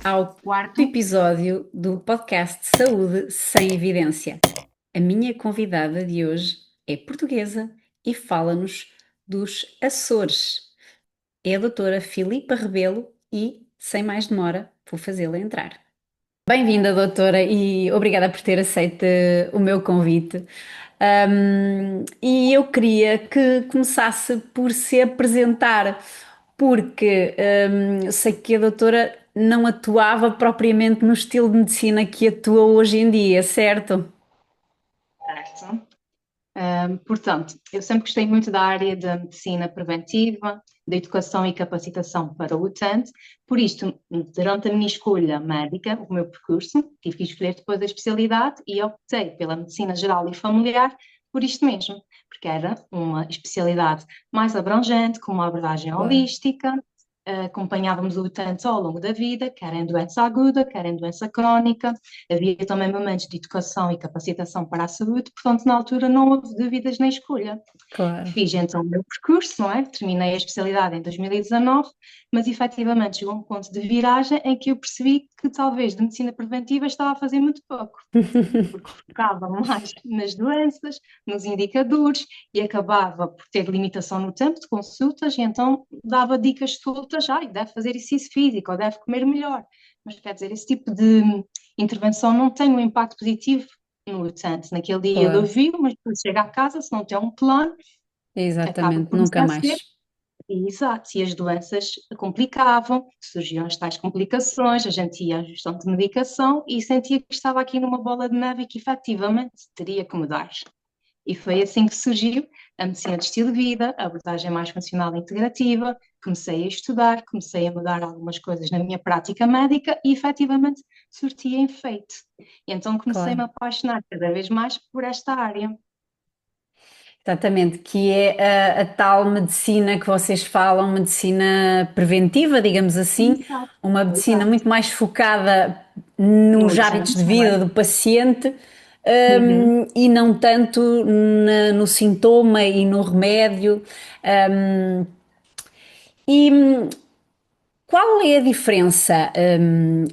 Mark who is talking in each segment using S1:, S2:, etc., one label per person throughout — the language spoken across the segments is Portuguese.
S1: ao quarto
S2: Quarto.
S1: episódio do podcast Saúde Sem Evidência. A minha convidada de hoje é portuguesa e fala-nos dos Açores. É a doutora Filipa Rebelo e, sem mais demora, vou fazê-la entrar. Bem-vinda, doutora, e obrigada por ter aceito o meu convite. E eu queria que começasse por se apresentar, porque sei que a doutora não atuava propriamente no estilo de medicina que atua hoje em dia, certo?
S2: Certo. Portanto, eu sempre gostei muito da área da medicina preventiva, da educação e capacitação para o utente. Por isto, durante a minha escolha médica, o meu percurso, tive que escolher depois a especialidade e optei pela medicina geral e familiar por isto mesmo, porque era uma especialidade mais abrangente, com uma abordagem
S1: Claro.
S2: holística. Acompanhávamos o utente ao longo da vida, quer em doença aguda, quer em doença crónica. Havia também momentos de educação e capacitação para a saúde, portanto, na altura não houve dúvidas nem escolha.
S1: Claro.
S2: Fiz então o meu percurso, não é? Terminei a especialidade em 2019, mas efetivamente chegou um ponto de viragem em que eu percebi que talvez de medicina preventiva estava a fazer muito pouco, porque focava mais nas doenças, nos indicadores e acabava por ter limitação no tempo de consultas e então dava dicas soltas, deve fazer exercício físico ou deve comer melhor. Mas quer dizer, esse tipo de intervenção não tem um impacto positivo no utente. Naquele dia ele
S1: Claro.
S2: ouviu, mas depois chega a casa, se não tem um plano, acaba
S1: Exatamente,
S2: por
S1: nunca
S2: esquecer.
S1: mais.
S2: Exato, e as doenças complicavam, surgiam as tais complicações, a gente ia à gestão de medicação e sentia que estava aqui numa bola de neve e que efetivamente teria que mudar. E foi assim que surgiu a medicina de estilo de vida, a abordagem mais funcional e integrativa. Comecei a estudar, comecei a mudar algumas coisas na minha prática médica e efetivamente surtia efeito. E então comecei-me
S1: Claro.
S2: a apaixonar cada vez mais por esta área.
S1: Exatamente, que é a tal medicina que vocês falam, medicina preventiva, digamos assim,
S2: Exato,
S1: uma medicina
S2: exato.
S1: muito mais focada
S2: No
S1: nos hábitos
S2: utente,
S1: de
S2: não é?
S1: vida do paciente,
S2: Uhum.
S1: e não tanto no sintoma e no remédio. Um, e qual é a diferença,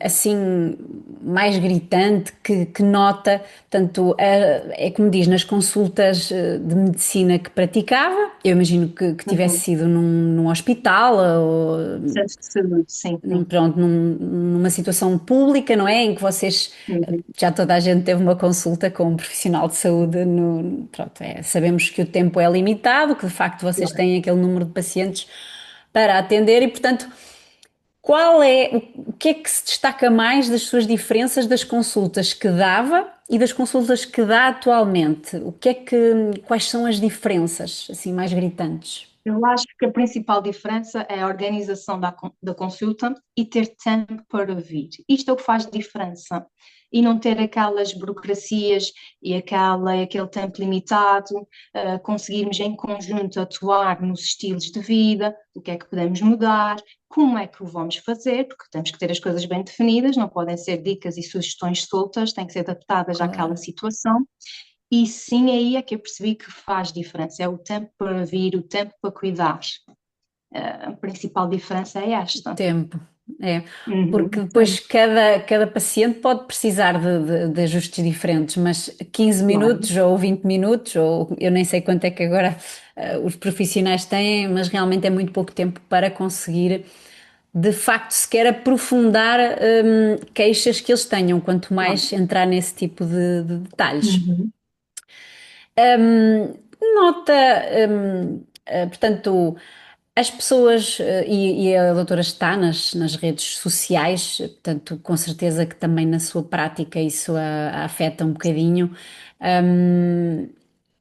S1: assim, mais gritante que nota, tanto, é como diz, nas consultas de medicina que praticava, eu imagino que tivesse
S2: Uhum.
S1: sido num hospital ou,
S2: Centro de saúde, sim, sim.
S1: pronto, numa situação pública, não é? Em que vocês,
S2: Uhum.
S1: já toda a gente teve uma consulta com um profissional de saúde, pronto, sabemos que o tempo é limitado, que de facto vocês
S2: Claro.
S1: têm aquele número de pacientes para atender e, portanto, qual é, o que é que se destaca mais das suas diferenças das consultas que dava e das consultas que dá atualmente? Quais são as diferenças assim mais gritantes?
S2: Eu acho que a principal diferença é a organização da consulta e ter tempo para ouvir. Isto é o que faz diferença. E não ter aquelas burocracias e aquele tempo limitado, conseguirmos em conjunto atuar nos estilos de vida, o que é que podemos mudar, como é que o vamos fazer, porque temos que ter as coisas bem definidas, não podem ser dicas e sugestões soltas, têm que ser adaptadas àquela
S1: Claro,
S2: situação. E sim, aí é que eu percebi que faz diferença. É o tempo para vir, o tempo para cuidar. A principal diferença é esta.
S1: tempo. É, porque
S2: Uhum,
S1: depois cada paciente pode precisar de ajustes diferentes, mas 15
S2: claro.
S1: minutos ou 20 minutos, ou eu nem sei quanto é que agora os profissionais têm, mas realmente é muito pouco tempo para conseguir de facto sequer aprofundar queixas que eles tenham, quanto mais
S2: Claro.
S1: entrar nesse tipo de detalhes.
S2: Uhum.
S1: Nota, portanto, as pessoas, e a doutora está nas redes sociais, portanto, com certeza que também na sua prática isso a afeta um bocadinho. Hum,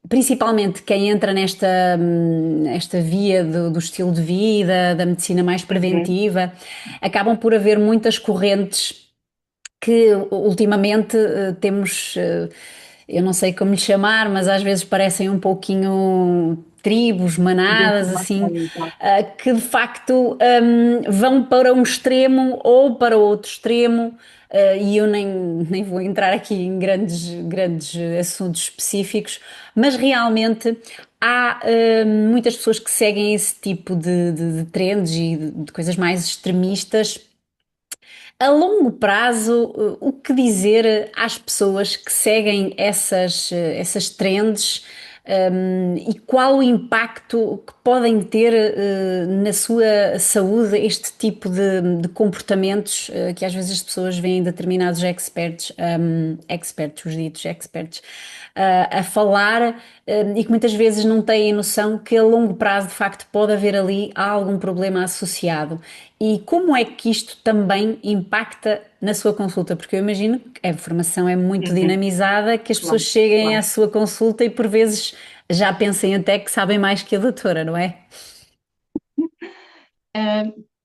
S1: Principalmente quem entra esta via do estilo de vida, da medicina mais
S2: Uhum.
S1: preventiva, acabam por haver muitas correntes que ultimamente temos, eu não sei como lhe chamar, mas às vezes parecem um pouquinho tribos,
S2: De
S1: manadas, assim,
S2: informação, exato.
S1: que de facto vão para um extremo ou para outro extremo. E eu nem vou entrar aqui em grandes assuntos específicos, mas realmente há muitas pessoas que seguem esse tipo de trends e de coisas mais extremistas, A longo prazo, o que dizer às pessoas que seguem essas trends, e qual o impacto que podem ter, na sua saúde este tipo de comportamentos, que às vezes as pessoas veem determinados experts, os ditos experts, a falar, e que muitas vezes não têm noção que a longo prazo, de facto, pode haver ali algum problema associado. E como é que isto também impacta na sua consulta? Porque eu imagino que a informação é muito
S2: Uhum,
S1: dinamizada, que as pessoas
S2: claro,
S1: cheguem à
S2: claro.
S1: sua consulta e por vezes já pensem até que sabem mais que a doutora, não é?
S2: Ah,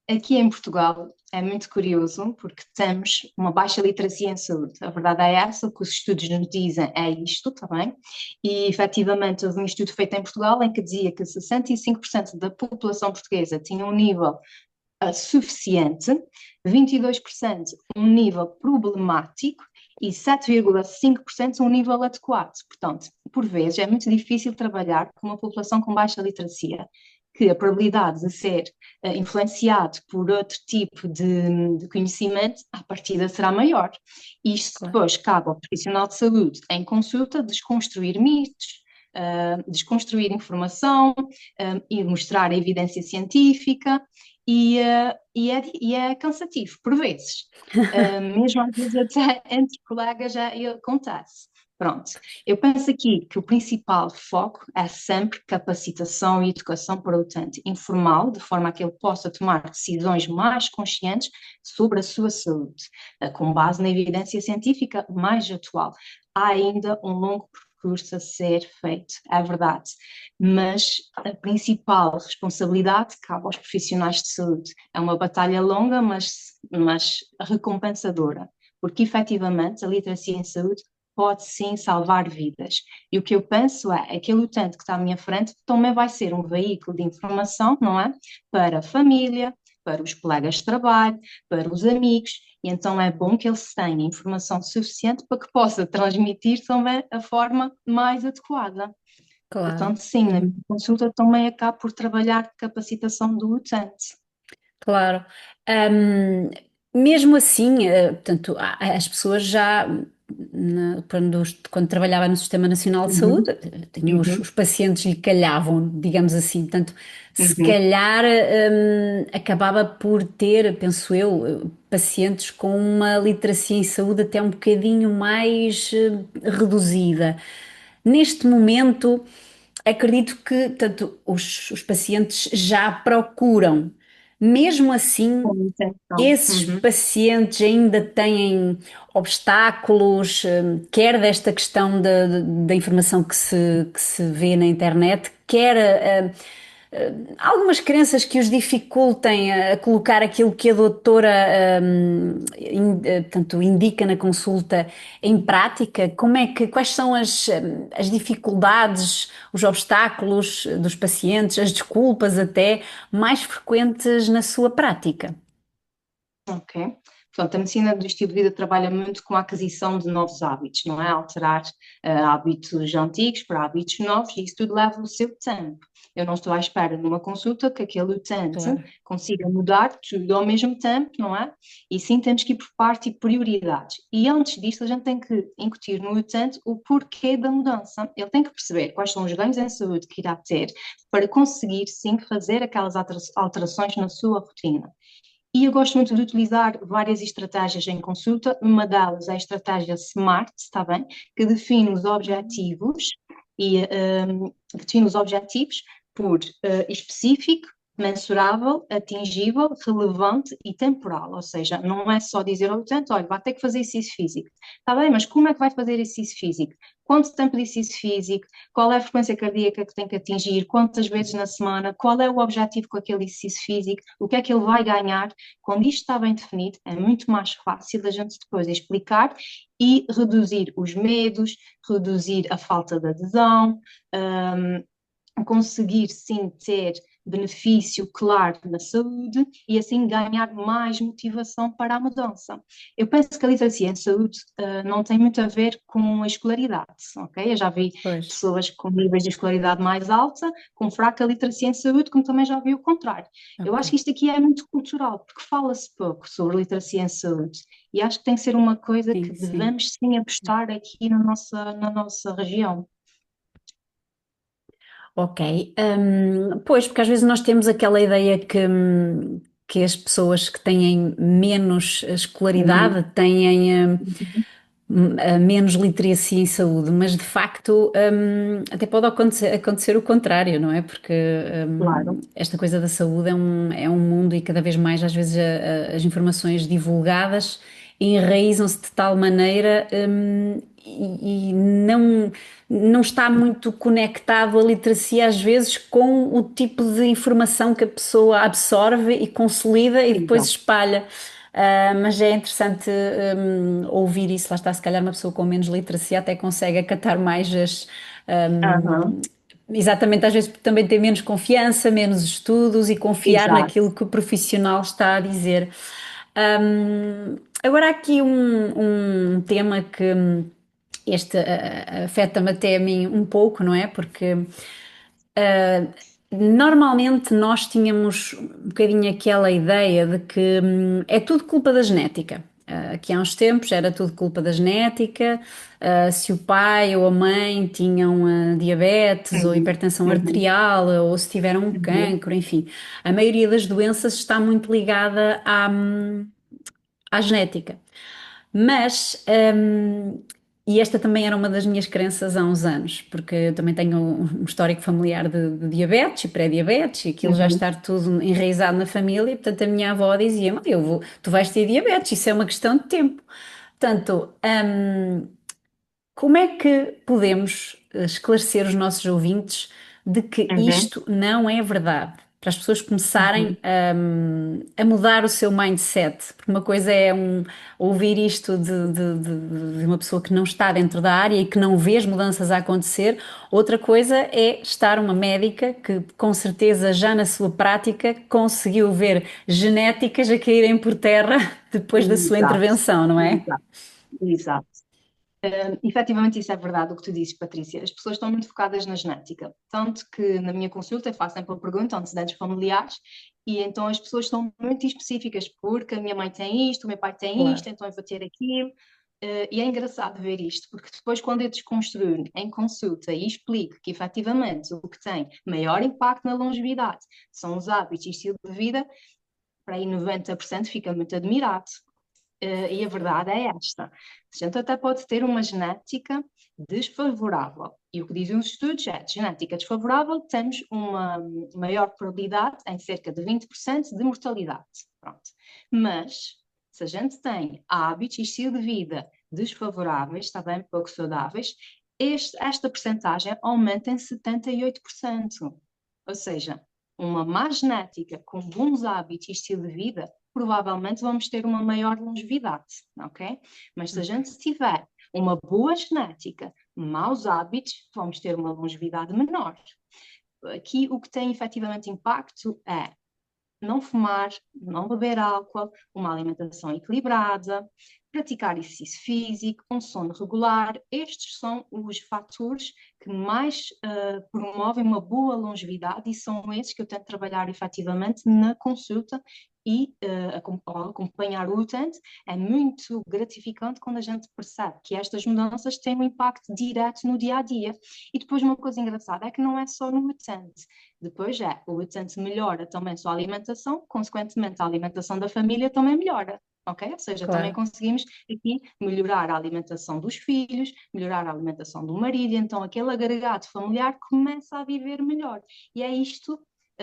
S2: aqui em Portugal é muito curioso porque temos uma baixa literacia em saúde. A verdade é essa, o que os estudos nos dizem é isto, está bem? E efetivamente houve um estudo feito em Portugal em que dizia que 65% da população portuguesa tinha um nível suficiente, 22% um nível problemático e 7,5% um nível adequado. Portanto, por vezes é muito difícil trabalhar com uma população com baixa literacia, que a probabilidade de ser influenciado por outro tipo de conhecimento, à partida será maior. Isto
S1: Claro.
S2: depois cabe ao profissional de saúde, em consulta, desconstruir mitos, desconstruir informação, e mostrar a evidência científica, e é cansativo, por vezes. Mesmo às vezes até entre colegas já acontece. Pronto, eu penso aqui que o principal foco é sempre capacitação e educação para o utente, informal, de forma a que ele possa tomar decisões mais conscientes sobre a sua saúde, com base na evidência científica mais atual. Há ainda um longo percurso a ser feito, é verdade, mas a principal responsabilidade cabe aos profissionais de saúde. É uma batalha longa, mas recompensadora, porque efetivamente a literacia em saúde pode sim salvar vidas. E o que eu penso é, aquele utente que está à minha frente também vai ser um veículo de informação, não é? Para a família, para os colegas de trabalho, para os amigos, e então é bom que eles tenham informação suficiente para que possa transmitir também a forma mais adequada.
S1: Claro.
S2: Portanto, sim, na minha consulta também acabo por trabalhar capacitação do utente.
S1: Claro. Ahm, Mesmo assim, portanto, as pessoas já, quando trabalhava no Sistema Nacional de Saúde,
S2: Uhum,
S1: tinham
S2: uhum,
S1: os pacientes lhe calhavam, digamos assim. Portanto, se
S2: uhum.
S1: calhar, acabava por ter, penso eu, pacientes com uma literacia em saúde até um bocadinho mais reduzida. Neste momento, acredito que, portanto, os pacientes já procuram. Mesmo assim,
S2: Com intenção.
S1: esses
S2: Uhum.
S1: pacientes ainda têm obstáculos, quer desta questão da informação que se vê na internet, quer algumas crenças que os dificultem a colocar aquilo que a doutora, portanto, indica na consulta em prática. Quais são as dificuldades, os obstáculos dos pacientes, as desculpas até mais frequentes na sua prática?
S2: Ok. Portanto, a medicina do estilo de vida trabalha muito com a aquisição de novos hábitos, não é? Alterar hábitos antigos para hábitos novos, e isso tudo leva o seu tempo. Eu não estou à espera numa consulta que aquele utente
S1: Claro.
S2: consiga mudar tudo ao mesmo tempo, não é? E sim temos que ir por parte e prioridades. E antes disto, a gente tem que incutir no utente o porquê da mudança. Ele tem que perceber quais são os ganhos em saúde que irá ter para conseguir sim fazer aquelas alterações na sua rotina. E eu gosto muito de utilizar várias estratégias em consulta. Uma delas é a estratégia SMART, está bem? Que define os objetivos que define os objetivos por específico, mensurável, atingível, relevante e temporal. Ou seja, não é só dizer ao utente, olha, vai ter que fazer exercício físico. Está bem, mas como é que vai fazer exercício físico? Quanto tempo de exercício físico? Qual é a frequência cardíaca que tem que atingir? Quantas vezes na semana? Qual é o objetivo com aquele exercício físico? O que é que ele vai ganhar? Quando isto está bem definido, é muito mais fácil da gente depois explicar e reduzir os medos, reduzir a falta de adesão, conseguir sim ter benefício claro na saúde e assim ganhar mais motivação para a mudança. Eu penso que a literacia em saúde não tem muito a ver com a escolaridade, ok? Eu já vi
S1: Pois,
S2: pessoas com níveis de escolaridade mais alta, com fraca literacia em saúde, como também já vi o contrário. Eu
S1: ok.
S2: acho que isto aqui é muito cultural, porque fala-se pouco sobre literacia em saúde e acho que tem que ser uma coisa que
S1: Sim, sim.
S2: devemos sim apostar aqui na nossa região.
S1: Ok. Pois, porque às vezes nós temos aquela ideia que as pessoas que têm menos
S2: Uhum,
S1: escolaridade têm
S2: uhum,
S1: menos literacia em saúde, mas de facto até pode acontecer o contrário, não é? Porque
S2: claro,
S1: esta coisa da saúde é um mundo e cada vez mais às vezes as informações divulgadas enraizam-se de tal maneira e não está muito conectado a literacia às vezes com o tipo de informação que a pessoa absorve e consolida e depois
S2: exato.
S1: espalha. Mas é interessante ouvir isso. Lá está, se calhar uma pessoa com menos literacia até consegue acatar mais
S2: Aham,
S1: exatamente, às vezes porque também tem menos confiança, menos estudos e confiar
S2: exato.
S1: naquilo que o profissional está a dizer. Agora há aqui um tema que este afeta-me até a mim um pouco, não é? Porque normalmente nós tínhamos um bocadinho aquela ideia de que é tudo culpa da genética. Aqui há uns tempos era tudo culpa da genética. Se o pai ou a mãe tinham diabetes ou
S2: Uhum,
S1: hipertensão
S2: uhum,
S1: arterial ou se tiveram um
S2: uhum,
S1: cancro, enfim, a maioria das doenças está muito ligada à genética. Mas, e esta também era uma das minhas crenças há uns anos, porque eu também tenho um histórico familiar de diabetes e pré-diabetes, e aquilo já
S2: uhum.
S1: está tudo enraizado na família, e portanto a minha avó dizia: "Mãe, tu vais ter diabetes, isso é uma questão de tempo." Portanto, como é que podemos esclarecer os nossos ouvintes de que
S2: Uhum,
S1: isto não é verdade? Para as pessoas começarem
S2: uhum.
S1: a mudar o seu mindset. Porque uma coisa é ouvir isto de uma pessoa que não está dentro da área e que não vê as mudanças a acontecer. Outra coisa é estar uma médica que, com certeza, já na sua prática, conseguiu ver genéticas a caírem por terra depois da sua
S2: Exato,
S1: intervenção, não é?
S2: exato, exato. Efetivamente, isso é verdade o que tu dizes, Patrícia. As pessoas estão muito focadas na genética. Tanto que na minha consulta eu faço sempre a pergunta, antecedentes familiares, e então as pessoas estão muito específicas, porque a minha mãe tem isto, o meu pai tem isto,
S1: Claro.
S2: então eu vou ter aquilo. E é engraçado ver isto, porque depois, quando eu desconstruo em consulta e explico que efetivamente o que tem maior impacto na longevidade são os hábitos e estilo de vida, para aí 90% fica muito admirado. E a verdade é esta. A gente até pode ter uma genética desfavorável. E o que dizem os estudos é, de genética desfavorável, temos uma maior probabilidade, em cerca de 20%, de mortalidade. Pronto. Mas, se a gente tem hábitos e estilo de vida desfavoráveis, está bem, pouco saudáveis, esta percentagem aumenta em 78%. Ou seja, uma má genética com bons hábitos e estilo de vida provavelmente vamos ter uma maior longevidade, ok? Mas se a gente tiver uma boa genética, maus hábitos, vamos ter uma longevidade menor. Aqui o que tem efetivamente impacto é não fumar, não beber álcool, uma alimentação equilibrada, praticar exercício físico, um sono regular. Estes são os fatores que mais promovem uma boa longevidade e são esses que eu tento trabalhar efetivamente na consulta e ao acompanhar o utente. É muito gratificante quando a gente percebe que estas mudanças têm um impacto direto no dia a dia. E depois uma coisa engraçada é que não é só no utente. Depois o utente melhora também a sua alimentação, consequentemente a alimentação da família também melhora. Ok? Ou seja, também
S1: Claro.
S2: conseguimos aqui melhorar a alimentação dos filhos, melhorar a alimentação do marido, então aquele agregado familiar começa a viver melhor. E é isto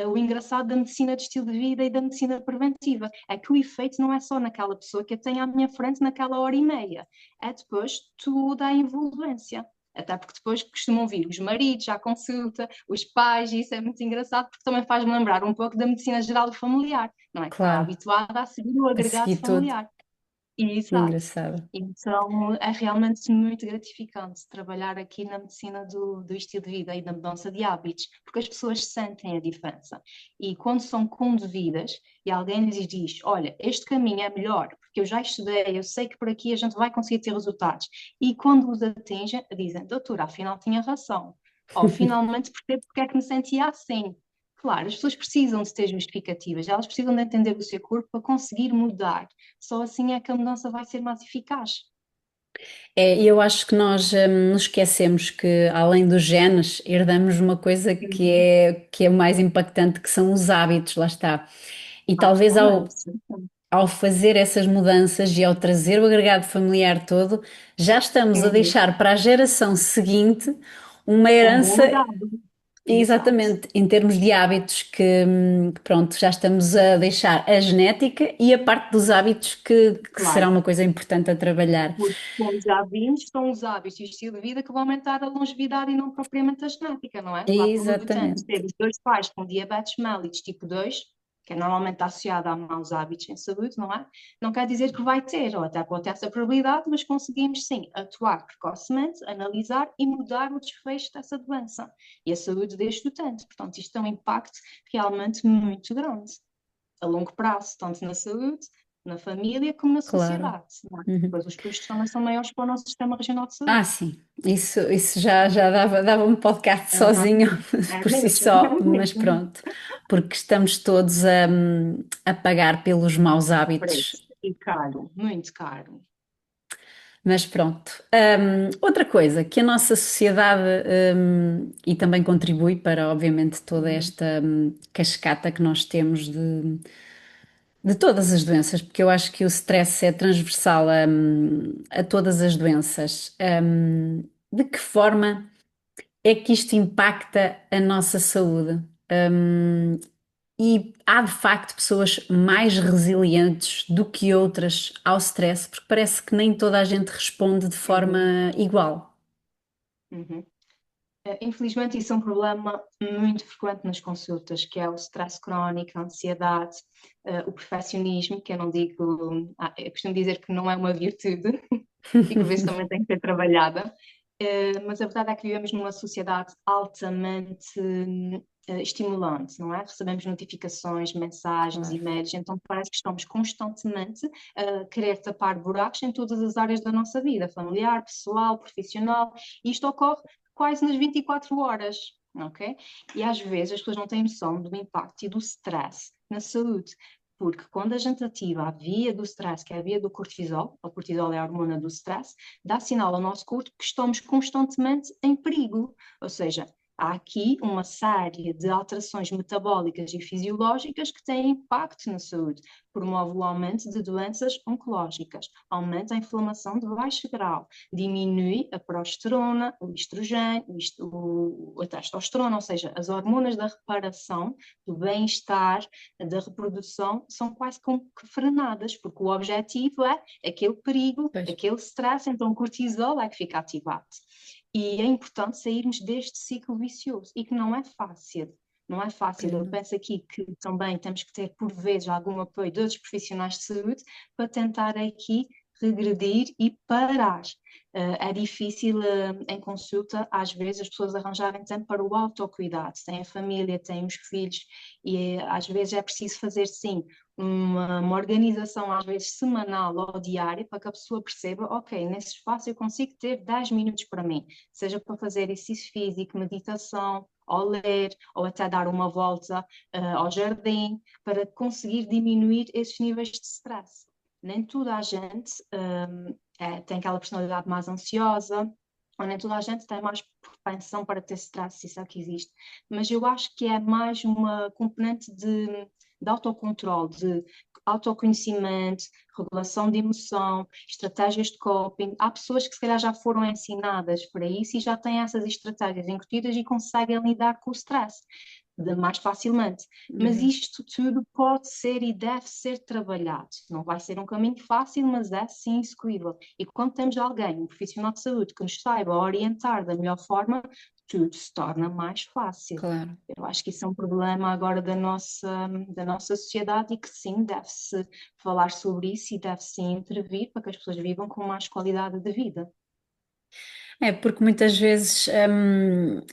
S2: o engraçado da medicina de estilo de vida e da medicina preventiva, é que o efeito não é só naquela pessoa que a tem à minha frente naquela hora e meia, é depois toda a envolvência. Até porque depois costumam vir os maridos à consulta, os pais, e isso é muito engraçado porque também faz-me lembrar um pouco da medicina geral familiar, não é? Que está
S1: Claro,
S2: habituada a seguir o
S1: a
S2: agregado
S1: seguir tudo.
S2: familiar. Exato.
S1: Engraçado.
S2: Então é realmente muito gratificante trabalhar aqui na medicina do estilo de vida e da mudança de hábitos, porque as pessoas sentem a diferença. E quando são conduzidas e alguém lhes diz: Olha, este caminho é melhor, porque eu já estudei, eu sei que por aqui a gente vai conseguir ter resultados. E quando os atingem, dizem: Doutora, afinal tinha razão. Ou finalmente percebo porque é que me sentia assim. Claro, as pessoas precisam de ter justificativas, elas precisam de entender o seu corpo para conseguir mudar. Só assim é que a mudança vai ser mais eficaz.
S1: E eu acho que nós nos esquecemos que, além dos genes, herdamos uma coisa
S2: Uhum.
S1: que é o mais impactante, que são os hábitos, lá está. E talvez
S2: Absolutamente, sim.
S1: ao fazer essas mudanças e ao trazer o agregado familiar todo, já estamos a
S2: Uhum.
S1: deixar para a geração seguinte uma
S2: Um bom
S1: herança.
S2: legado. Exato.
S1: Exatamente, em termos de hábitos que, pronto, já estamos a deixar a genética e a parte dos hábitos que será
S2: Claro.
S1: uma coisa importante a trabalhar.
S2: Porque, como já vimos, são os hábitos e o estilo de vida que vão aumentar a longevidade e não propriamente a genética, não é? Lá pelo tanto,
S1: Exatamente,
S2: ter os dois pais com diabetes mellitus tipo 2, que é normalmente associado a maus hábitos em saúde, não é? Não quer dizer que vai ter, ou até pode ter essa probabilidade, mas conseguimos sim atuar precocemente, analisar e mudar o desfecho dessa doença e a saúde deste utente. Portanto, isto tem um impacto realmente muito grande a longo prazo, tanto na saúde, na família, como na
S1: claro.
S2: sociedade, não é?
S1: Uhum.
S2: Pois os custos também são maiores para o nosso sistema regional de
S1: Ah,
S2: saúde.
S1: sim, isso já dava um podcast sozinho
S2: Aham. É
S1: por si
S2: mesmo,
S1: só,
S2: é
S1: mas
S2: mesmo.
S1: pronto, porque estamos todos a pagar pelos maus hábitos.
S2: Preço. E caro, muito caro.
S1: Mas pronto. Outra coisa que a nossa sociedade, e também contribui para, obviamente, toda
S2: Uhum.
S1: esta cascata que nós temos de todas as doenças, porque eu acho que o stress é transversal a todas as doenças. De que forma é que isto impacta a nossa saúde? Hum, e há de facto pessoas mais resilientes do que outras ao stress, porque parece que nem toda a gente responde de
S2: Uhum.
S1: forma igual.
S2: Uhum. Infelizmente, isso é um problema muito frequente nas consultas, que é o stress crónico, a ansiedade, o perfeccionismo, que eu não digo, eu costumo dizer que não é uma virtude e que por vezes também tem que ser trabalhada. Mas a verdade é que vivemos numa sociedade altamente estimulante, não é? Recebemos notificações, mensagens,
S1: Claro.
S2: e-mails, então parece que estamos constantemente a querer tapar buracos em todas as áreas da nossa vida, familiar, pessoal, profissional, e isto ocorre quase nas 24 horas. Ok? E às vezes as pessoas não têm noção do impacto e do stress na saúde, porque quando a gente ativa a via do stress, que é a via do cortisol, o cortisol é a hormona do stress, dá sinal ao nosso corpo que estamos constantemente em perigo. Ou seja, há aqui uma série de alterações metabólicas e fisiológicas que têm impacto na saúde. Promove o aumento de doenças oncológicas, aumenta a inflamação de baixo grau, diminui a progesterona, o estrogênio, a testosterona, ou seja, as hormonas da reparação, do bem-estar, da reprodução, são quase como que frenadas, porque o objetivo é aquele perigo,
S1: Pois,
S2: aquele stress, então o cortisol é que fica ativado. E é importante sairmos deste ciclo vicioso e que não é fácil. Não é fácil.
S1: pois
S2: Eu
S1: não.
S2: penso aqui que também temos que ter, por vezes, algum apoio de outros profissionais de saúde para tentar aqui regredir e parar. É difícil em consulta, às vezes, as pessoas arranjarem tempo para o autocuidado. Têm a família, têm os filhos e às vezes é preciso fazer, sim, uma organização, às vezes semanal ou diária, para que a pessoa perceba, ok, nesse espaço eu consigo ter 10 minutos para mim, seja para fazer exercício físico, meditação, ou ler, ou até dar uma volta ao jardim, para conseguir diminuir esses níveis de stress. Nem toda a gente tem aquela personalidade mais ansiosa, ou nem toda a gente tem mais propensão para ter stress, se isso é que existe. Mas eu acho que é mais uma componente de autocontrole, de autoconhecimento, regulação de emoção, estratégias de coping. Há pessoas que se calhar já foram ensinadas para isso e já têm essas estratégias incutidas e conseguem lidar com o stress. mais facilmente. Mas
S1: Uhum.
S2: isto tudo pode ser e deve ser trabalhado. Não vai ser um caminho fácil, mas é sim execuível. E quando temos alguém, um profissional de saúde, que nos saiba orientar da melhor forma, tudo se torna mais fácil.
S1: Claro.
S2: Eu acho que isso é um problema agora da nossa sociedade e que sim, deve-se falar sobre isso e deve-se intervir para que as pessoas vivam com mais qualidade de vida.
S1: É, porque muitas vezes,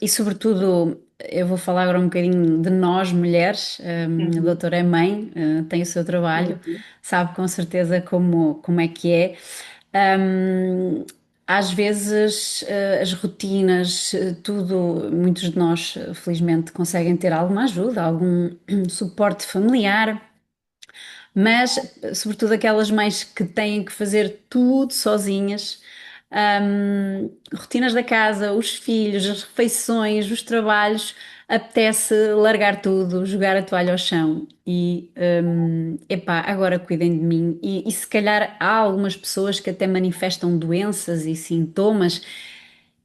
S1: e sobretudo, eu vou falar agora um bocadinho de nós, mulheres, a
S2: Uhum,
S1: doutora é mãe, tem o seu trabalho,
S2: uhum,
S1: sabe com certeza como é que é. Hum, Às vezes, as rotinas, tudo, muitos de nós, felizmente, conseguem ter alguma ajuda, algum suporte familiar. Mas, sobretudo aquelas mães que têm que fazer tudo sozinhas, rotinas da casa, os filhos, as refeições, os trabalhos, apetece largar tudo, jogar a toalha ao chão e, epá, agora cuidem de mim. E se calhar há algumas pessoas que até manifestam doenças e sintomas.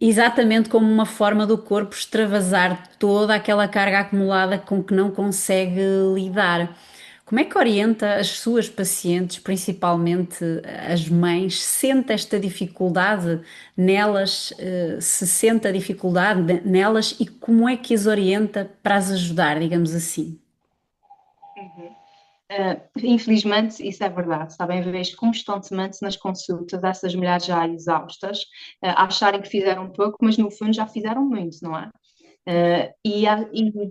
S1: Exatamente como uma forma do corpo extravasar toda aquela carga acumulada com que não consegue lidar. Como é que orienta as suas pacientes, principalmente as mães, sente esta dificuldade nelas, se sente a dificuldade nelas e como é que as orienta para as ajudar, digamos assim?
S2: uhum. Infelizmente, isso é verdade, está bem? Vejo constantemente nas consultas essas mulheres já exaustas, acharem que fizeram pouco, mas no fundo já fizeram muito, não é? E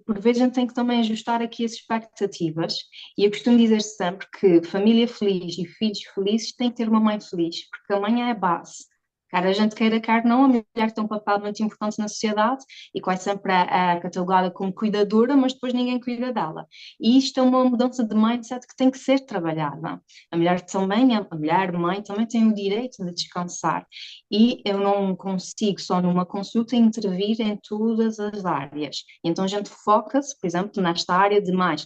S2: por vezes a gente tem que também ajustar aqui as expectativas. E eu costumo dizer sempre que família feliz e filhos felizes têm que ter uma mãe feliz, porque a mãe é a base. Quer a gente queira, quer não, a mulher tem um papel muito importante na sociedade e quase sempre é catalogada como cuidadora, mas depois ninguém cuida dela. E isto é uma mudança de mindset que tem que ser trabalhada. A mulher também, a mulher, mãe, também tem o direito de descansar. E eu não consigo só numa consulta intervir em todas as áreas. Então a gente foca-se, por exemplo, nesta área de mais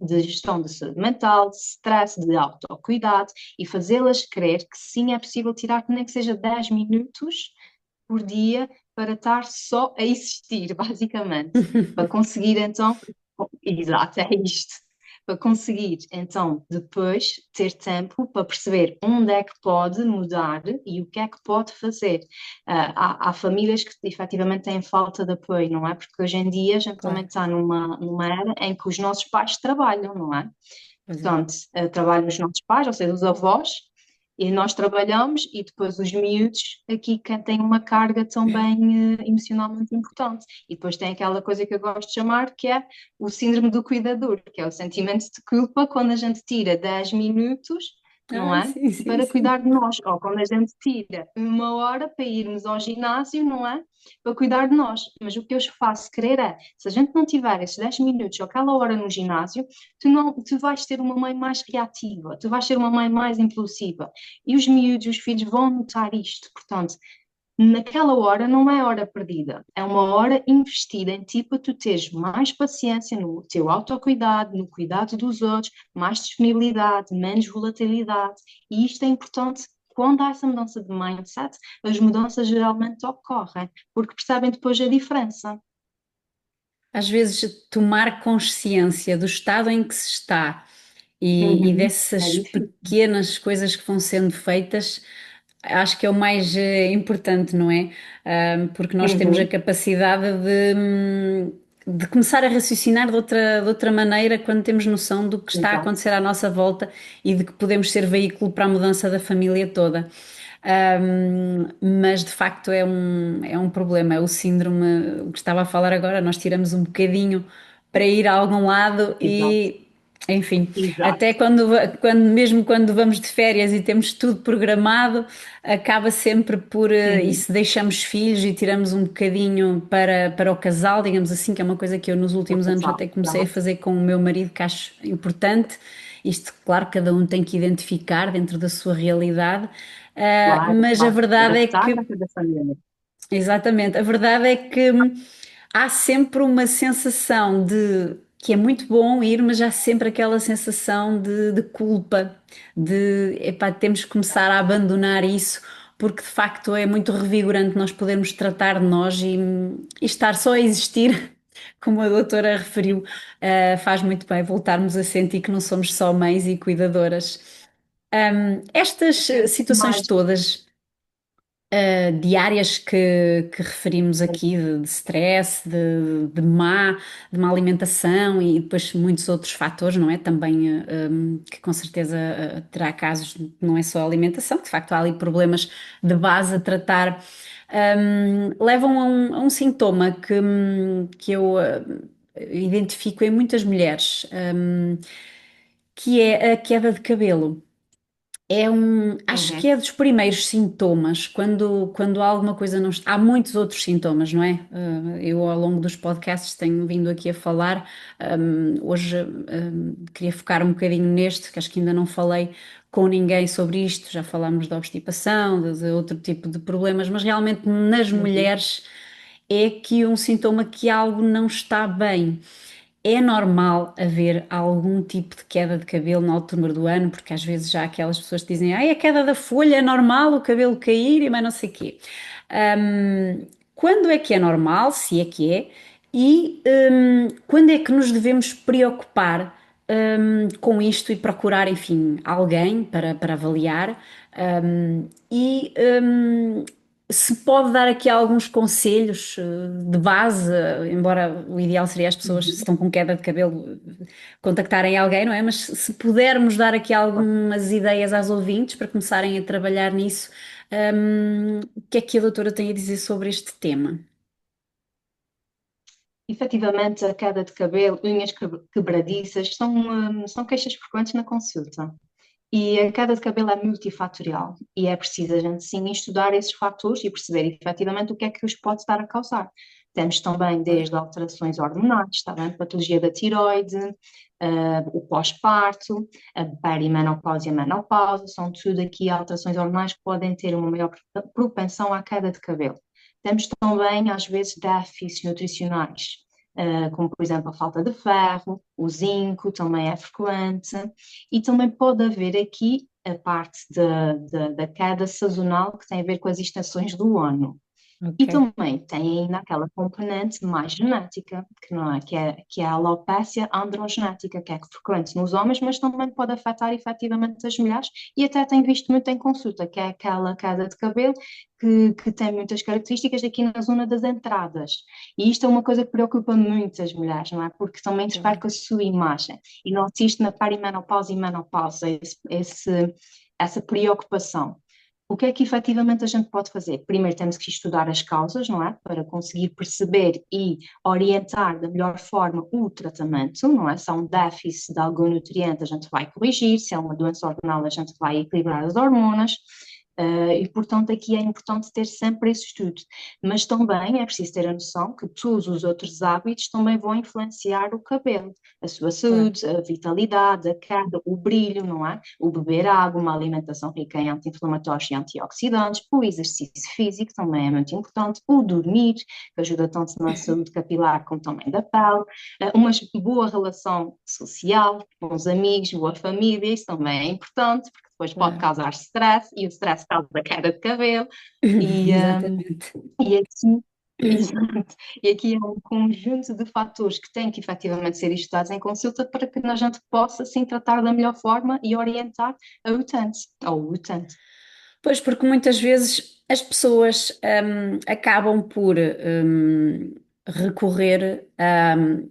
S2: de gestão de saúde mental, de stress, de autocuidado e fazê-las crer que sim é possível tirar nem que seja 10 minutos por dia para estar só a existir, basicamente, para conseguir então, exato, é isto, para conseguir então depois ter tempo para perceber onde é que pode mudar e o que é que pode fazer. Há famílias que efetivamente têm falta de apoio, não é? Porque hoje em dia a gente também
S1: Claro,
S2: está numa era em que os nossos pais trabalham, não é?
S1: pois é.
S2: Portanto, trabalham os nossos pais, ou seja, os avós, e nós trabalhamos e depois os miúdos aqui que têm uma carga também emocional muito importante. E depois tem aquela coisa que eu gosto de chamar que é o síndrome do cuidador, que é o sentimento de culpa quando a gente tira 10 minutos, não
S1: Ai,
S2: é?
S1: sim, sim,
S2: Para
S1: sim.
S2: cuidar de nós, ou quando a gente tira uma hora para irmos ao ginásio, não é? Para cuidar de nós. Mas o que eu faço querer é, se a gente não tiver esses 10 minutos ou aquela hora no ginásio, tu vais ter uma mãe mais reativa, tu vais ser uma mãe mais impulsiva. E os miúdos, os filhos vão notar isto. Portanto, naquela hora não é hora perdida, é uma hora investida em ti para tu teres mais paciência no teu autocuidado, no cuidado dos outros, mais disponibilidade, menos volatilidade. E isto é importante. Quando há essa mudança de mindset, as mudanças geralmente ocorrem, porque percebem depois a diferença.
S1: Às vezes, tomar consciência do estado em que se está e
S2: Uhum. É
S1: dessas
S2: difícil.
S1: pequenas coisas que vão sendo feitas, acho que é o mais importante, não é? Porque nós temos a
S2: Uhum.
S1: capacidade de começar a raciocinar de outra maneira quando temos noção do que está a
S2: Exato.
S1: acontecer à nossa volta e de que podemos ser veículo para a mudança da família toda. Mas de facto é um problema, é o síndrome, o que estava a falar agora, nós tiramos um bocadinho para ir a algum lado
S2: Exato.
S1: e, enfim, até
S2: Exato.
S1: mesmo quando vamos de férias e temos tudo programado, acaba sempre por, e
S2: Uhum.
S1: se deixamos filhos e tiramos um bocadinho para o casal, digamos assim, que é uma coisa que eu nos
S2: O
S1: últimos anos
S2: casal.
S1: até comecei a
S2: Exato.
S1: fazer com o meu marido, que acho importante. Isto, claro, cada um tem que identificar dentro da sua realidade,
S2: Claro,
S1: mas a
S2: claro.
S1: verdade é
S2: Adaptar
S1: que,
S2: a cada família.
S1: exatamente, a verdade é que há sempre uma sensação de que é muito bom ir, mas há sempre aquela sensação de culpa, de epá, temos que começar a abandonar isso, porque de facto é muito revigorante nós podermos tratar de nós e estar só a existir. Como a doutora referiu, faz muito bem voltarmos a sentir que não somos só mães e cuidadoras. Estas situações
S2: Mais,
S1: todas diárias que referimos aqui, de stress, de má alimentação e depois muitos outros fatores, não é? Também que com certeza terá casos, não é só a alimentação, que de facto há ali problemas de base a tratar, levam a um sintoma que eu identifico em muitas mulheres, que é a queda de cabelo. Acho que
S2: uhum,
S1: é dos primeiros sintomas, quando alguma coisa não está. Há muitos outros sintomas, não é? Eu, ao longo dos podcasts, tenho vindo aqui a falar. Hoje, queria focar um bocadinho neste, que acho que ainda não falei com ninguém sobre isto. Já falámos da obstipação, de outro tipo de problemas, mas realmente nas
S2: uhum.
S1: mulheres é que um sintoma que algo não está bem. É normal haver algum tipo de queda de cabelo na altura do ano, porque às vezes já há aquelas pessoas que dizem, ai, a queda da folha é normal, o cabelo cair e mais não sei o quê. Hum, Quando é que é normal, se é que é, e quando é que nos devemos preocupar com isto e procurar, enfim, alguém para avaliar? E se pode dar aqui alguns conselhos de base, embora o ideal seria as pessoas, se
S2: Uhum.
S1: estão com queda de cabelo, contactarem alguém, não é? Mas se pudermos dar aqui algumas ideias às ouvintes para começarem a trabalhar nisso, o que é que a doutora tem a dizer sobre este tema?
S2: Efetivamente, a queda de cabelo, unhas quebradiças, são queixas frequentes na consulta. E a queda de cabelo é multifatorial e é preciso a gente sim estudar esses fatores e perceber efetivamente o que é que os pode estar a causar. Temos também desde alterações hormonais, está bem? Patologia da tiroide, o pós-parto, a perimenopausa e a menopausa, são tudo aqui alterações hormonais que podem ter uma maior propensão à queda de cabelo. Temos também, às vezes, déficits nutricionais, como por exemplo a falta de ferro, o zinco também é frequente, e também pode haver aqui a parte da queda sazonal que tem a ver com as estações do ano. E
S1: Ok.
S2: também tem ainda aquela componente mais genética, que não é, que é a alopécia androgenética, que é frequente nos homens, mas também pode afetar efetivamente as mulheres, e até tem visto muito em consulta, que é aquela queda de cabelo que tem muitas características aqui na zona das entradas. E isto é uma coisa que preocupa muitas mulheres, não é? Porque também interfere com a sua imagem. E nota isto na perimenopausa e menopausa, essa preocupação. O que é que efetivamente a gente pode fazer? Primeiro temos que estudar as causas, não é? Para conseguir perceber e orientar da melhor forma o tratamento, não é? Se há um déficit de algum nutriente, a gente vai corrigir, se é uma doença hormonal, a gente vai equilibrar as hormonas. E, portanto, aqui é importante ter sempre esse estudo. Mas também é preciso ter a noção que todos os outros hábitos também vão influenciar o cabelo, a sua
S1: Claro.
S2: saúde, a vitalidade, a queda, o brilho, não é? O beber água, uma alimentação rica em anti-inflamatórios e antioxidantes, o exercício físico também é muito importante, o dormir, que ajuda tanto na saúde capilar como também da pele, uma boa relação social com os amigos, boa família, isso também é importante, porque depois pode
S1: Claro.
S2: causar stress e o stress causa queda de cabelo. E,
S1: Exatamente.
S2: e aqui, exato, e aqui é um conjunto de fatores que têm que efetivamente ser estudados em consulta para que a gente possa assim tratar da melhor forma e orientar a utente ou o utente.
S1: Pois, porque muitas vezes as pessoas acabam por recorrer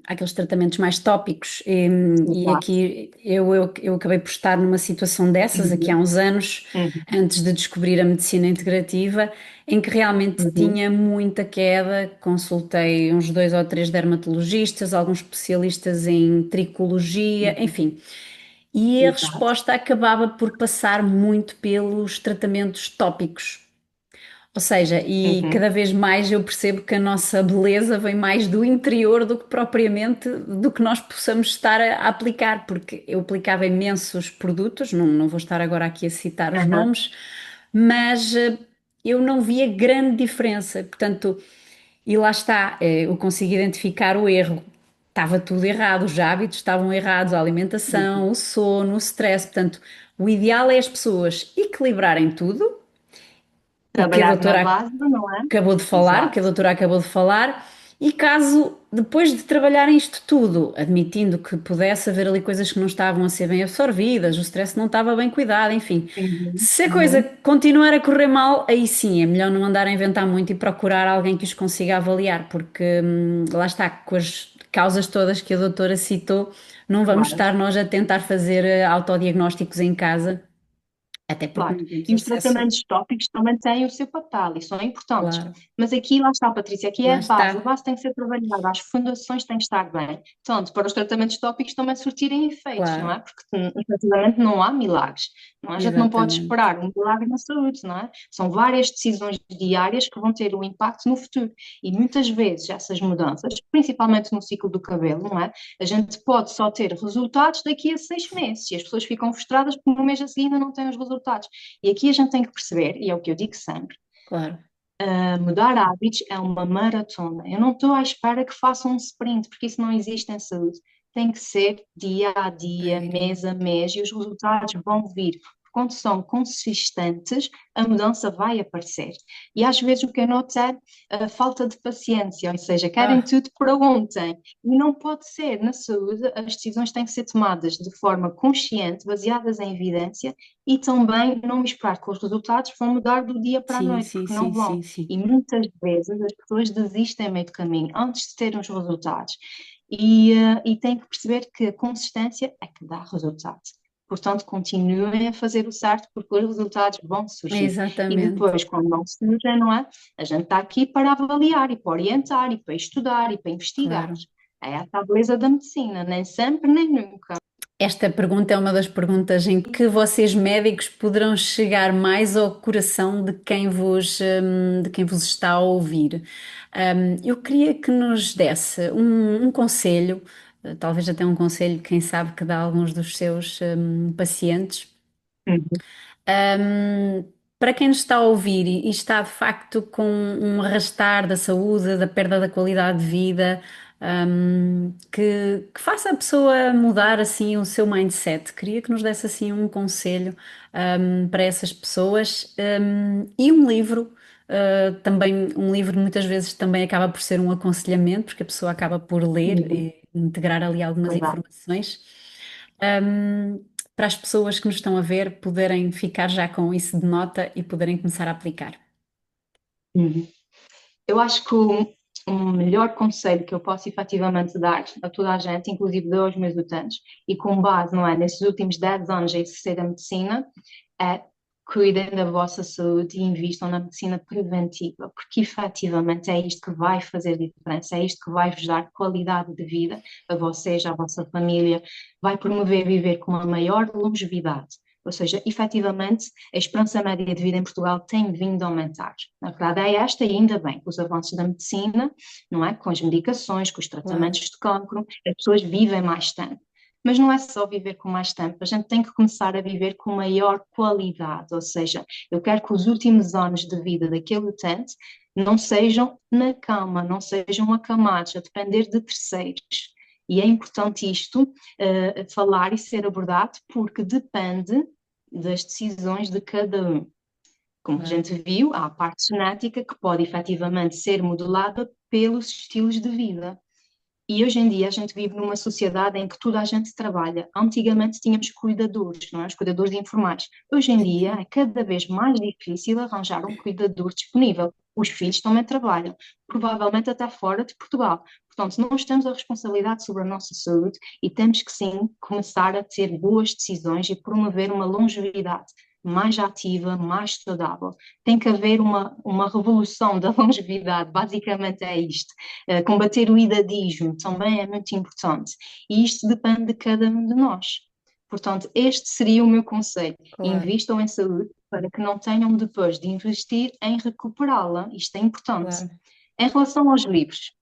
S1: àqueles tratamentos mais tópicos e
S2: Exato.
S1: aqui eu acabei por estar numa situação dessas aqui há
S2: Uhum,
S1: uns anos,
S2: uhum,
S1: antes de descobrir a medicina integrativa, em que realmente
S2: uhum,
S1: tinha muita queda, consultei uns dois ou três dermatologistas, alguns especialistas em tricologia,
S2: uhum.
S1: enfim. E a
S2: Exato.
S1: resposta acabava por passar muito pelos tratamentos tópicos. Ou seja, e
S2: Uhum,
S1: cada vez mais eu percebo que a nossa beleza vem mais do interior do que propriamente do que nós possamos estar a aplicar, porque eu aplicava imensos produtos, não vou estar agora aqui a citar os
S2: uhum,
S1: nomes, mas eu não via grande diferença. Portanto, e lá está, eu consigo identificar o erro. Estava tudo errado, os hábitos estavam errados, a
S2: uhum.
S1: alimentação, o sono, o stress. Portanto, o ideal é as pessoas equilibrarem tudo, o que a
S2: Trabalhar na
S1: doutora
S2: base, não é?
S1: acabou de falar, o que a
S2: Exato.
S1: doutora acabou de falar, e caso depois de trabalhar isto tudo, admitindo que pudesse haver ali coisas que não estavam a ser bem absorvidas, o stress não estava bem cuidado, enfim,
S2: Uhum,
S1: se a coisa
S2: uhum.
S1: continuar a correr mal, aí sim é melhor não andar a inventar muito e procurar alguém que os consiga avaliar, porque lá está, com as causas todas que a doutora citou, não vamos
S2: Claro.
S1: estar nós a tentar fazer autodiagnósticos em casa, até porque
S2: Claro,
S1: não temos
S2: e os
S1: acesso.
S2: tratamentos tópicos também têm o seu papel e são importantes.
S1: Claro,
S2: Mas aqui, lá está, Patrícia, aqui é
S1: lá
S2: a
S1: está,
S2: base tem que ser trabalhada, as fundações têm que estar bem. Portanto, para os tratamentos tópicos também surtirem efeitos, não
S1: claro,
S2: é? Porque efetivamente não há milagres, não é? A gente não pode
S1: exatamente,
S2: esperar um milagre na saúde, não é? São várias decisões diárias que vão ter um impacto no futuro. E muitas vezes essas mudanças, principalmente no ciclo do cabelo, não é? A gente pode só ter resultados daqui a 6 meses e as pessoas ficam frustradas porque no mês a seguir ainda não têm os resultados. E aqui a gente tem que perceber, e é o que eu digo sempre,
S1: claro.
S2: mudar hábitos é uma maratona. Eu não estou à espera que façam um sprint, porque isso não existe em saúde. Tem que ser dia a dia, mês
S1: Devagarinho.
S2: a mês, e os resultados vão vir. Quando são consistentes, a mudança vai aparecer. E às vezes o que eu noto é a falta de paciência, ou seja, querem
S1: Ah,
S2: tudo para ontem. E não pode ser. Na saúde, as decisões têm que ser tomadas de forma consciente, baseadas em evidência, e também não esperar que os resultados vão mudar do dia para a
S1: sim,
S2: noite,
S1: sim,
S2: porque não
S1: sim,
S2: vão.
S1: sim, sim.
S2: E muitas vezes as pessoas desistem a meio do caminho, antes de terem os resultados. E têm que perceber que a consistência é que dá resultado. Portanto, continuem a fazer o certo, porque os resultados vão surgir. E
S1: Exatamente,
S2: depois, quando não surgem, não é? A gente está aqui para avaliar e para orientar e para estudar e para investigar.
S1: claro.
S2: É essa a beleza da medicina, nem sempre, nem nunca.
S1: Esta pergunta é uma das perguntas em que vocês médicos poderão chegar mais ao coração de quem vos está a ouvir. Eu queria que nos desse um conselho, talvez até um conselho, quem sabe, que dá a alguns dos seus pacientes.
S2: Uhum,
S1: Um, para quem nos está a ouvir e está de facto com um arrastar da saúde, da perda da qualidade de vida, que faça a pessoa mudar assim o seu mindset. Queria que nos desse assim um conselho, para essas pessoas, e um livro. Também um livro muitas vezes também acaba por ser um aconselhamento, porque a pessoa acaba por ler
S2: uhum,
S1: e integrar ali algumas
S2: verdade.
S1: informações. Um, para as pessoas que nos estão a ver poderem ficar já com isso de nota e poderem começar a aplicar.
S2: Uhum. Eu acho que o melhor conselho que eu posso efetivamente dar a toda a gente, inclusive aos meus utentes, e com base, não é, nesses últimos 10 anos a exercer a medicina, é cuidem da vossa saúde e invistam na medicina preventiva, porque efetivamente é isto que vai fazer diferença, é isto que vai vos dar qualidade de vida a vocês, à vossa família, vai promover viver com uma maior longevidade. Ou seja, efetivamente, a esperança média de vida em Portugal tem vindo a aumentar. Na verdade é esta, e ainda bem, com os avanços da medicina, não é? Com as medicações, com os
S1: Claro,
S2: tratamentos de cancro, as pessoas vivem mais tempo. Mas não é só viver com mais tempo, a gente tem que começar a viver com maior qualidade, ou seja, eu quero que os últimos anos de vida daquele utente não sejam na cama, não sejam acamados, a depender de terceiros. E é importante isto, falar e ser abordado, porque depende das decisões de cada um. Como a
S1: claro,
S2: gente viu, há a parte genética que pode efetivamente ser modelada pelos estilos de vida. E hoje em dia a gente vive numa sociedade em que toda a gente trabalha. Antigamente tínhamos cuidadores, não é? Os cuidadores informais. Hoje em
S1: sim,
S2: dia
S1: sim,
S2: é cada vez mais difícil arranjar um cuidador disponível. Os filhos também trabalham, provavelmente até fora de Portugal. Portanto, nós temos a responsabilidade sobre a nossa saúde e temos que sim começar a ter boas decisões e promover uma longevidade mais ativa, mais saudável. Tem que haver uma revolução da longevidade, basicamente é isto. Combater o idadismo também é muito importante. E isto depende de cada um de nós. Portanto, este seria o meu conselho.
S1: claro,
S2: Invistam em saúde para que não tenham depois de investir em recuperá-la. Isto é importante.
S1: claro,
S2: Em relação aos livros,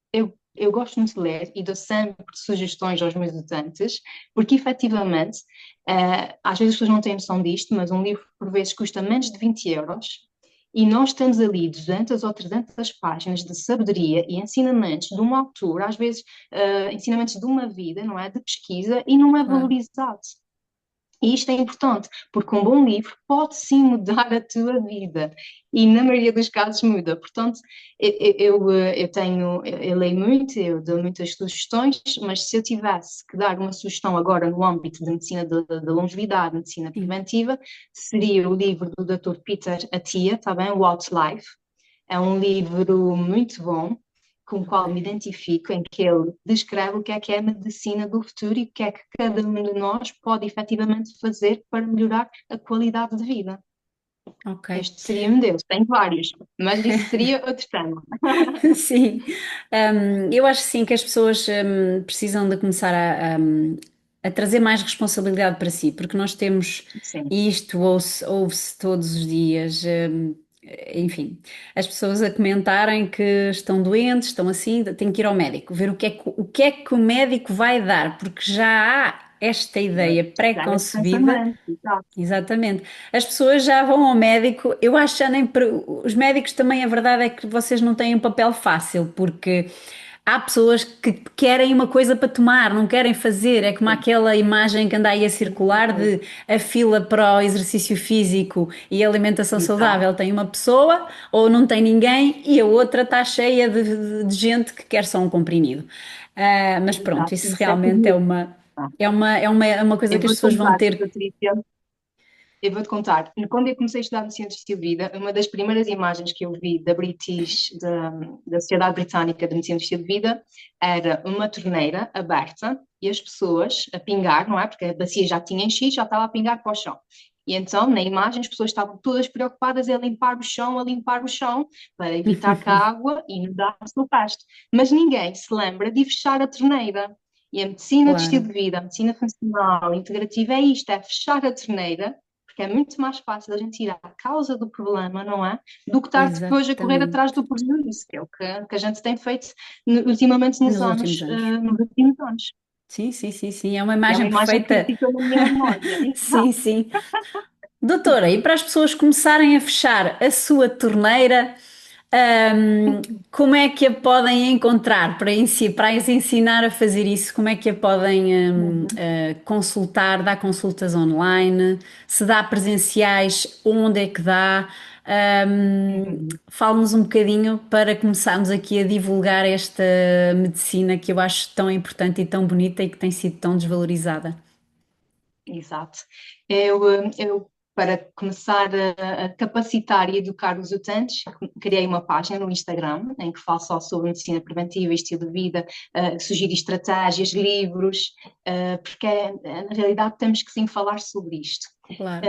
S2: eu gosto muito de ler e dou sempre sugestões aos meus utentes, porque efetivamente, às vezes as pessoas não têm noção disto, mas um livro por vezes custa menos de 20 euros e nós temos ali 200 ou 300 páginas de sabedoria e ensinamentos de uma autora, às vezes ensinamentos de uma vida, não é? De pesquisa, e não é
S1: claro.
S2: valorizado. E isto é importante, porque um bom livro pode sim mudar a tua vida. E na maioria dos casos muda. Portanto, eu leio muito, eu dou muitas sugestões, mas se eu tivesse que dar uma sugestão agora no âmbito da medicina da longevidade, medicina
S1: Sim.
S2: preventiva, seria o livro do Dr. Peter Attia, tá bem? O Outlife. É um livro muito bom, com o qual me
S1: Ok.
S2: identifico, em que ele descreve o que é a medicina do futuro e o que é que cada um de nós pode efetivamente fazer para melhorar a qualidade de vida.
S1: Ok.
S2: Este seria um deles, tem vários, mas isso seria outro tema.
S1: Sim. Eu acho sim que as pessoas precisam de começar a trazer mais responsabilidade para si, porque nós temos
S2: Sim,
S1: e isto ouve-se todos os dias. Enfim, as pessoas a comentarem que estão doentes, estão assim, têm que ir ao médico, ver o que é que o médico vai dar, porque já há esta ideia
S2: já é esse
S1: pré-concebida.
S2: pensamento, exato.
S1: Exatamente. As pessoas já vão ao médico. Eu acho que já nem. Os médicos também, a verdade é que vocês não têm um papel fácil, porque há pessoas que querem uma coisa para tomar, não querem fazer. É como
S2: Sim,
S1: aquela imagem que anda aí a circular de a fila para o exercício físico e a alimentação
S2: exato,
S1: saudável. Tem uma pessoa ou não tem ninguém e a outra está cheia de gente que quer só um comprimido. Mas pronto,
S2: exato.
S1: isso
S2: Isso é
S1: realmente é
S2: comum.
S1: uma. É uma coisa
S2: Eu
S1: que as
S2: vou-te
S1: pessoas vão
S2: contar,
S1: ter.
S2: Patrícia. Eu vou-te contar. Quando eu comecei a estudar medicina de estilo de vida, uma das primeiras imagens que eu vi da Sociedade Britânica de Medicina de Estilo de Vida era uma torneira aberta e as pessoas a pingar, não é? Porque a bacia já tinha enchido, já estava a pingar para o chão. E então, na imagem, as pessoas estavam todas preocupadas a limpar o chão, para evitar que a água inundasse o pasto. Mas ninguém se lembra de fechar a torneira. E a medicina de estilo
S1: Claro.
S2: de vida, a medicina funcional, integrativa é isto, é fechar a torneira, porque é muito mais fácil a gente ir à causa do problema, não é? Do que estar depois a correr atrás
S1: Exatamente.
S2: do prejuízo, que é que a gente tem feito ultimamente
S1: Nos últimos anos.
S2: nos últimos anos.
S1: Sim, sim, sim, sim. É uma
S2: E é uma
S1: imagem
S2: imagem que
S1: perfeita.
S2: ficou na minha memória.
S1: Sim,
S2: Exato.
S1: sim. Doutora, e para as pessoas começarem a fechar a sua torneira, ahm, como é que a podem encontrar para as ensinar a fazer isso? Como é que a podem
S2: Uhum.
S1: consultar, dar consultas online? Se dá presenciais, onde é que dá?
S2: Uhum.
S1: Fale-nos um bocadinho para começarmos aqui a divulgar esta medicina que eu acho tão importante e tão bonita e que tem sido tão desvalorizada.
S2: Exato. Eu, para começar a capacitar e educar os utentes, criei uma página no Instagram em que falo só sobre medicina preventiva e estilo de vida, sugiro estratégias, livros, porque na realidade temos que sim falar sobre isto.
S1: Claro.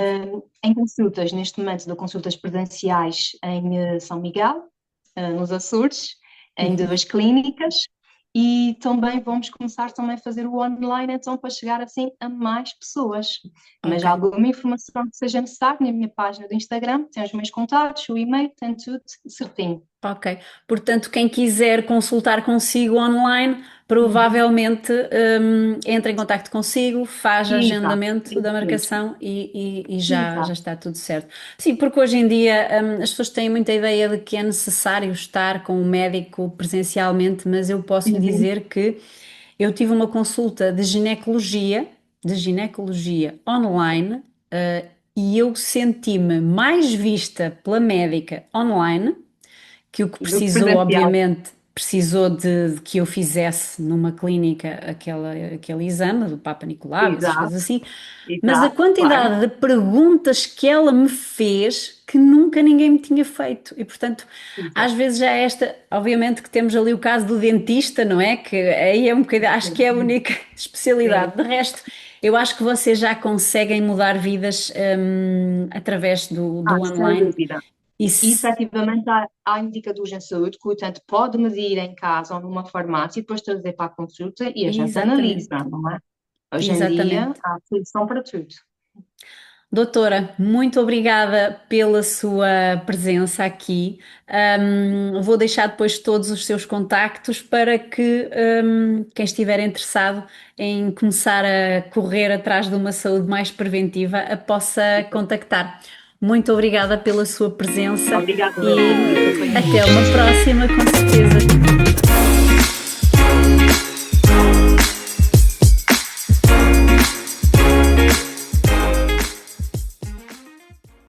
S2: Em consultas, neste momento dou consultas presenciais em São Miguel, nos Açores, em
S1: Uhum.
S2: duas clínicas, e também vamos começar também a fazer o online, então, para chegar assim a mais pessoas. Mas
S1: Ok.
S2: alguma informação que seja necessária na minha página do Instagram, tem os meus contatos, o e-mail, tem tudo certinho.
S1: Ok. Portanto, quem quiser consultar consigo online,
S2: Uhum.
S1: provavelmente entra em contacto consigo, faz
S2: Exato,
S1: agendamento da
S2: isso mesmo.
S1: marcação e já
S2: Exato.
S1: está tudo certo. Sim, porque hoje em dia as pessoas têm muita ideia de que é necessário estar com o médico presencialmente, mas eu posso lhe
S2: Uhum.
S1: dizer que eu tive uma consulta de ginecologia online, e eu senti-me mais vista pela médica online que o que
S2: Do que
S1: precisou,
S2: presencial.
S1: obviamente, precisou de que eu fizesse numa clínica aquele exame do Papa Nicolau, essas
S2: Exato,
S1: coisas assim, mas a
S2: exato, claro.
S1: quantidade de perguntas que ela me fez que nunca ninguém me tinha feito. E, portanto, às
S2: Exato.
S1: vezes já é esta, obviamente que temos ali o caso do dentista, não é? Que aí é um bocadinho, acho que é a
S2: Sim,
S1: única especialidade.
S2: sim.
S1: De resto, eu acho que vocês já conseguem mudar vidas, através do
S2: Sem
S1: online.
S2: dúvida. E
S1: Isso,
S2: efetivamente há indicadores em saúde que o utente pode medir em casa ou numa farmácia e depois trazer para a consulta e a gente analisa,
S1: exatamente.
S2: não é? Hoje em dia
S1: Exatamente.
S2: há solução para tudo.
S1: Doutora, muito obrigada pela sua presença aqui. Vou deixar depois todos os seus contactos para que, quem estiver interessado em começar a correr atrás de uma saúde mais preventiva a possa contactar. Muito obrigada pela sua presença
S2: Obrigada,
S1: e
S2: Patrícia. Foi um
S1: até
S2: gosto.
S1: uma próxima, com certeza.